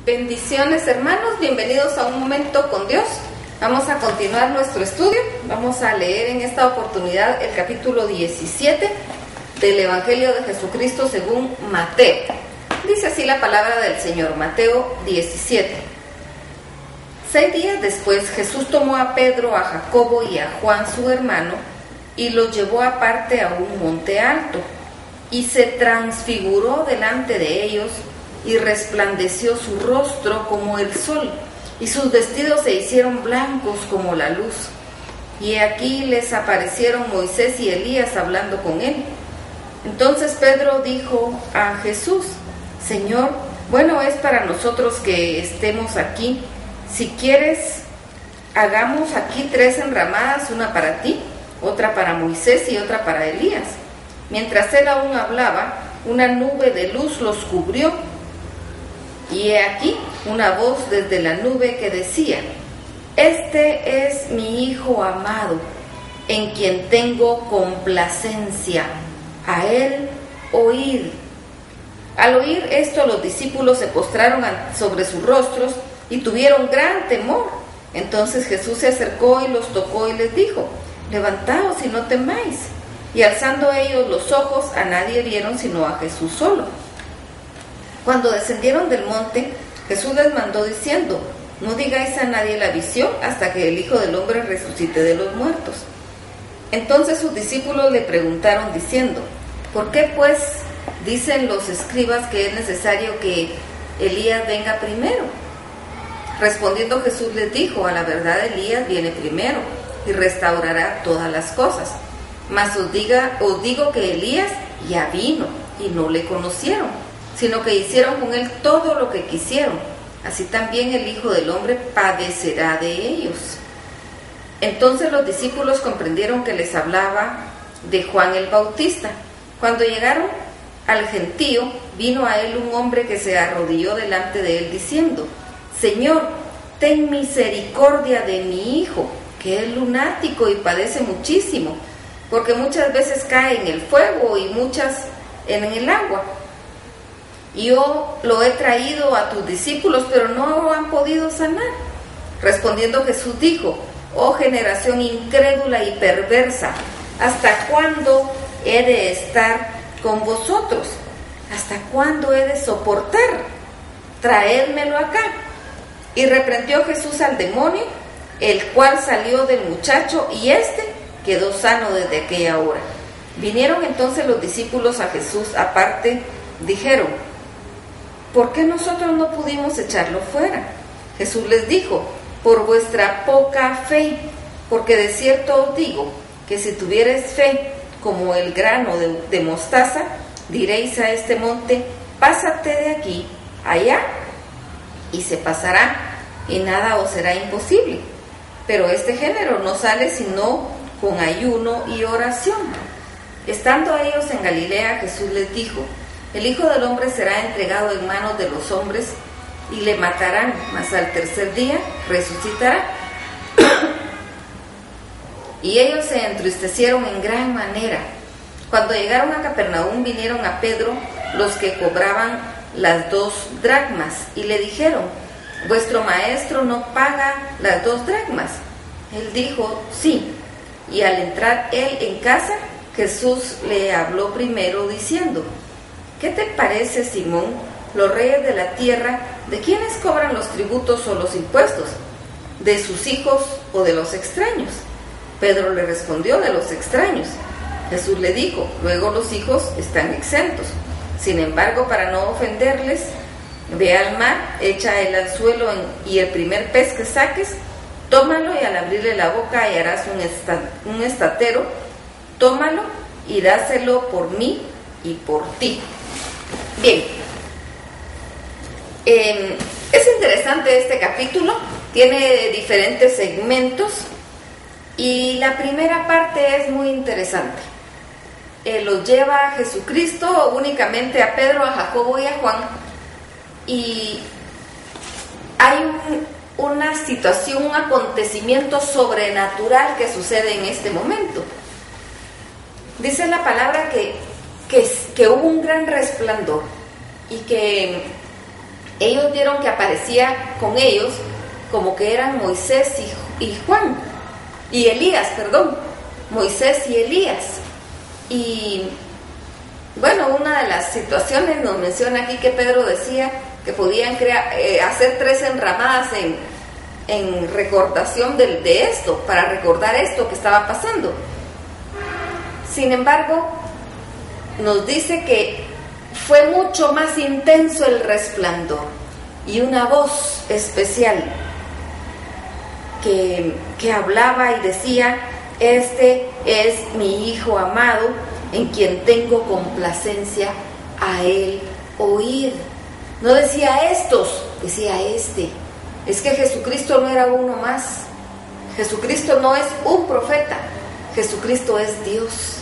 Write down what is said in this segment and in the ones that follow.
Bendiciones, hermanos, bienvenidos a Un Momento con Dios. Vamos a continuar nuestro estudio. Vamos a leer en esta oportunidad el capítulo 17 del Evangelio de Jesucristo según Mateo. Dice así la palabra del Señor, Mateo 17. 6 días después, Jesús tomó a Pedro, a Jacobo y a Juan su hermano y los llevó aparte a un monte alto y se transfiguró delante de ellos y resplandeció su rostro como el sol y sus vestidos se hicieron blancos como la luz. Y aquí les aparecieron Moisés y Elías hablando con él. Entonces Pedro dijo a Jesús: Señor, bueno es para nosotros que estemos aquí. Si quieres, hagamos aquí 3 enramadas, una para ti, otra para Moisés y otra para Elías. Mientras él aún hablaba, una nube de luz los cubrió. Y he aquí una voz desde la nube que decía: Este es mi Hijo amado, en quien tengo complacencia. A él oíd. Al oír esto, los discípulos se postraron sobre sus rostros y tuvieron gran temor. Entonces Jesús se acercó y los tocó y les dijo: Levantaos y no temáis. Y alzando ellos los ojos, a nadie vieron sino a Jesús solo. Cuando descendieron del monte, Jesús les mandó diciendo: No digáis a nadie la visión hasta que el Hijo del Hombre resucite de los muertos. Entonces sus discípulos le preguntaron diciendo: ¿Por qué pues dicen los escribas que es necesario que Elías venga primero? Respondiendo Jesús les dijo: A la verdad Elías viene primero y restaurará todas las cosas. Mas os digo que Elías ya vino y no le conocieron, sino que hicieron con él todo lo que quisieron. Así también el Hijo del Hombre padecerá de ellos. Entonces los discípulos comprendieron que les hablaba de Juan el Bautista. Cuando llegaron al gentío, vino a él un hombre que se arrodilló delante de él diciendo: Señor, ten misericordia de mi hijo, que es lunático y padece muchísimo, porque muchas veces cae en el fuego y muchas en el agua. Yo lo he traído a tus discípulos, pero no lo han podido sanar. Respondiendo Jesús dijo: Oh generación incrédula y perversa, ¿hasta cuándo he de estar con vosotros? ¿Hasta cuándo he de soportar? Traédmelo acá. Y reprendió Jesús al demonio, el cual salió del muchacho, y éste quedó sano desde aquella hora. Vinieron entonces los discípulos a Jesús aparte, dijeron: ¿Por qué nosotros no pudimos echarlo fuera? Jesús les dijo: Por vuestra poca fe, porque de cierto os digo que si tuvierais fe como el grano de mostaza, diréis a este monte: Pásate de aquí allá, y se pasará, y nada os será imposible. Pero este género no sale sino con ayuno y oración. Estando ellos en Galilea, Jesús les dijo: El Hijo del Hombre será entregado en manos de los hombres y le matarán, mas al tercer día resucitará. Y ellos se entristecieron en gran manera. Cuando llegaron a Capernaum, vinieron a Pedro los que cobraban las 2 dracmas y le dijeron: ¿Vuestro maestro no paga las 2 dracmas? Él dijo: Sí. Y al entrar él en casa, Jesús le habló primero diciendo: ¿Qué te parece, Simón? Los reyes de la tierra, ¿de quiénes cobran los tributos o los impuestos? ¿De sus hijos o de los extraños? Pedro le respondió: de los extraños. Jesús le dijo: luego los hijos están exentos. Sin embargo, para no ofenderles, ve al mar, echa el anzuelo y el primer pez que saques, tómalo, y al abrirle la boca hallarás un estatero. Tómalo y dáselo por mí y por ti. Bien, es interesante este capítulo, tiene diferentes segmentos y la primera parte es muy interesante. Los lleva a Jesucristo, únicamente a Pedro, a Jacobo y a Juan, y hay una situación, un acontecimiento sobrenatural que sucede en este momento. Dice la palabra que hubo un gran resplandor y que ellos vieron que aparecía con ellos como que eran Moisés y Elías, Moisés y Elías. Y bueno, una de las situaciones nos menciona aquí que Pedro decía que podían hacer 3 enramadas en recordación de esto, para recordar esto que estaba pasando. Sin embargo, nos dice que fue mucho más intenso el resplandor y una voz especial que hablaba y decía: este es mi Hijo amado, en quien tengo complacencia, a él oír. No decía estos, decía este. Es que Jesucristo no era uno más. Jesucristo no es un profeta. Jesucristo es Dios.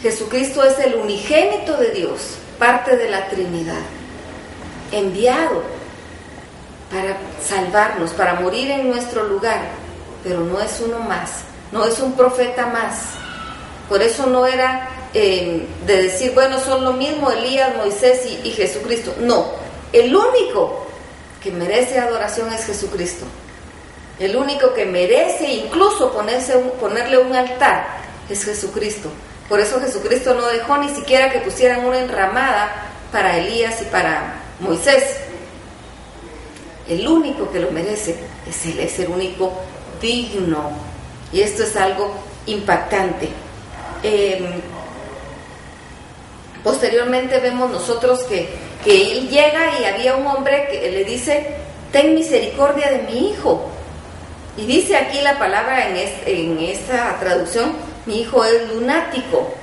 Jesucristo es el unigénito de Dios, parte de la Trinidad, enviado para salvarnos, para morir en nuestro lugar, pero no es uno más, no es un profeta más. Por eso no era de decir, bueno, son lo mismo Elías, Moisés y Jesucristo. No, el único que merece adoración es Jesucristo. El único que merece incluso ponerle un altar es Jesucristo. Por eso Jesucristo no dejó ni siquiera que pusieran una enramada para Elías y para Moisés. El único que lo merece es Él, es el único digno. Y esto es algo impactante. Posteriormente vemos nosotros que Él llega y había un hombre que le dice: ten misericordia de mi hijo. Y dice aquí la palabra en esta traducción: mi hijo es lunático.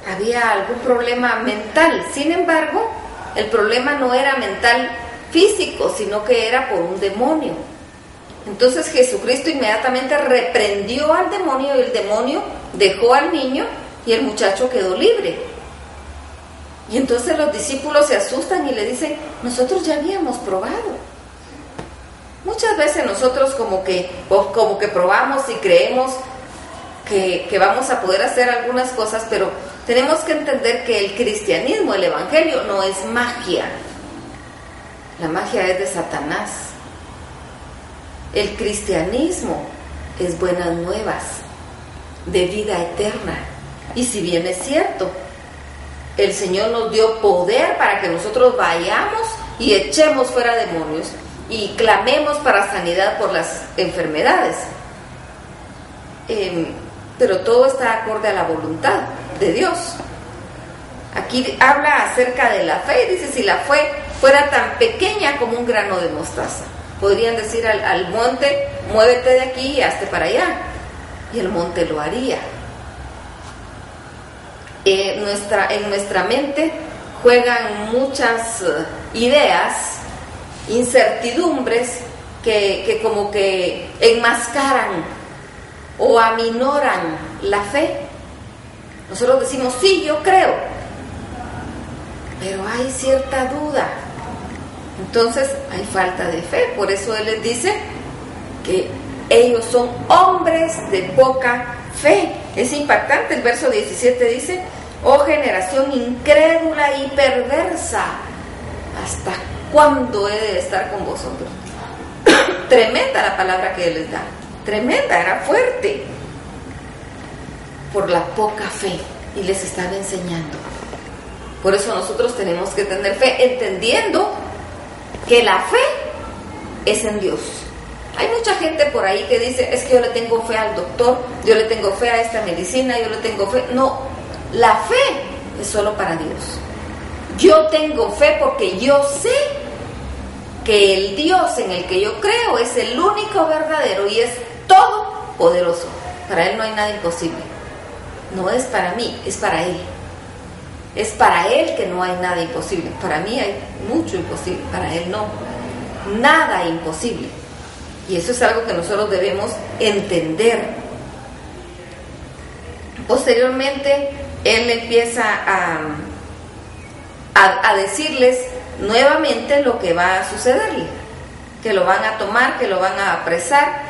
Había algún problema mental. Sin embargo, el problema no era mental físico, sino que era por un demonio. Entonces Jesucristo inmediatamente reprendió al demonio, y el demonio dejó al niño y el muchacho quedó libre. Y entonces los discípulos se asustan y le dicen: nosotros ya habíamos probado. Muchas veces nosotros como que probamos y creemos que vamos a poder hacer algunas cosas, pero tenemos que entender que el cristianismo, el evangelio, no es magia. La magia es de Satanás. El cristianismo es buenas nuevas de vida eterna. Y si bien es cierto, el Señor nos dio poder para que nosotros vayamos y echemos fuera demonios y clamemos para sanidad por las enfermedades, pero todo está acorde a la voluntad de Dios. Aquí habla acerca de la fe, dice: si la fe fuera tan pequeña como un grano de mostaza. Podrían decir al monte: muévete de aquí y hazte para allá, y el monte lo haría. En nuestra mente juegan muchas ideas, incertidumbres que como que enmascaran o aminoran la fe. Nosotros decimos: sí, yo creo, pero hay cierta duda. Entonces hay falta de fe. Por eso Él les dice que ellos son hombres de poca fe. Es impactante. El verso 17 dice: oh generación incrédula y perversa, ¿hasta cuándo he de estar con vosotros? Tremenda la palabra que Él les da. Tremenda, era fuerte. Por la poca fe. Y les estaba enseñando. Por eso nosotros tenemos que tener fe, entendiendo que la fe es en Dios. Hay mucha gente por ahí que dice: es que yo le tengo fe al doctor, yo le tengo fe a esta medicina, yo le tengo fe. No, la fe es solo para Dios. Yo tengo fe porque yo sé que el Dios en el que yo creo es el único verdadero y es todopoderoso. Para Él no hay nada imposible. No es para mí, es para Él. Es para Él que no hay nada imposible. Para mí hay mucho imposible, para Él no. Nada imposible. Y eso es algo que nosotros debemos entender. Posteriormente, Él empieza a decirles nuevamente lo que va a sucederle. Que lo van a tomar, que lo van a apresar,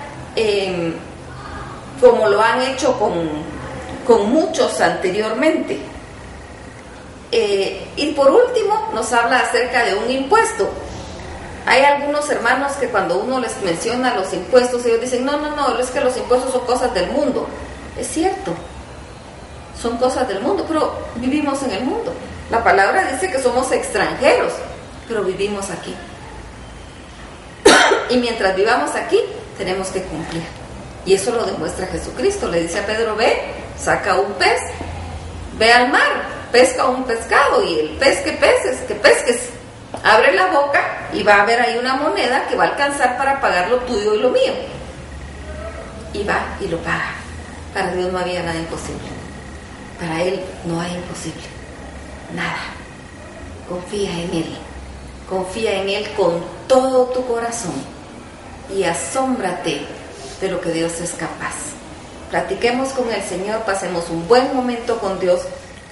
como lo han hecho con muchos anteriormente. Y por último nos habla acerca de un impuesto. Hay algunos hermanos que cuando uno les menciona los impuestos, ellos dicen, no, es que los impuestos son cosas del mundo. Es cierto, son cosas del mundo, pero vivimos en el mundo. La palabra dice que somos extranjeros, pero vivimos aquí. Y mientras vivamos aquí, tenemos que cumplir. Y eso lo demuestra Jesucristo. Le dice a Pedro, ve, saca un pez, ve al mar, pesca un pescado, y el pez que pesques, abre la boca y va a haber ahí una moneda que va a alcanzar para pagar lo tuyo y lo mío. Y va y lo paga. Para Dios no había nada imposible. Para Él no hay imposible. Nada. Confía en Él. Confía en Él con todo tu corazón. Y asómbrate de lo que Dios es capaz. Platiquemos con el Señor, pasemos un buen momento con Dios.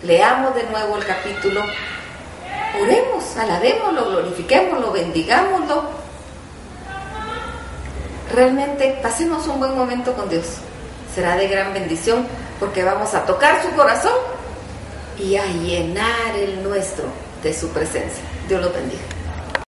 Leamos de nuevo el capítulo. Oremos, alabémoslo, glorifiquémoslo, bendigámoslo. Realmente pasemos un buen momento con Dios. Será de gran bendición porque vamos a tocar su corazón y a llenar el nuestro de su presencia. Dios los bendiga.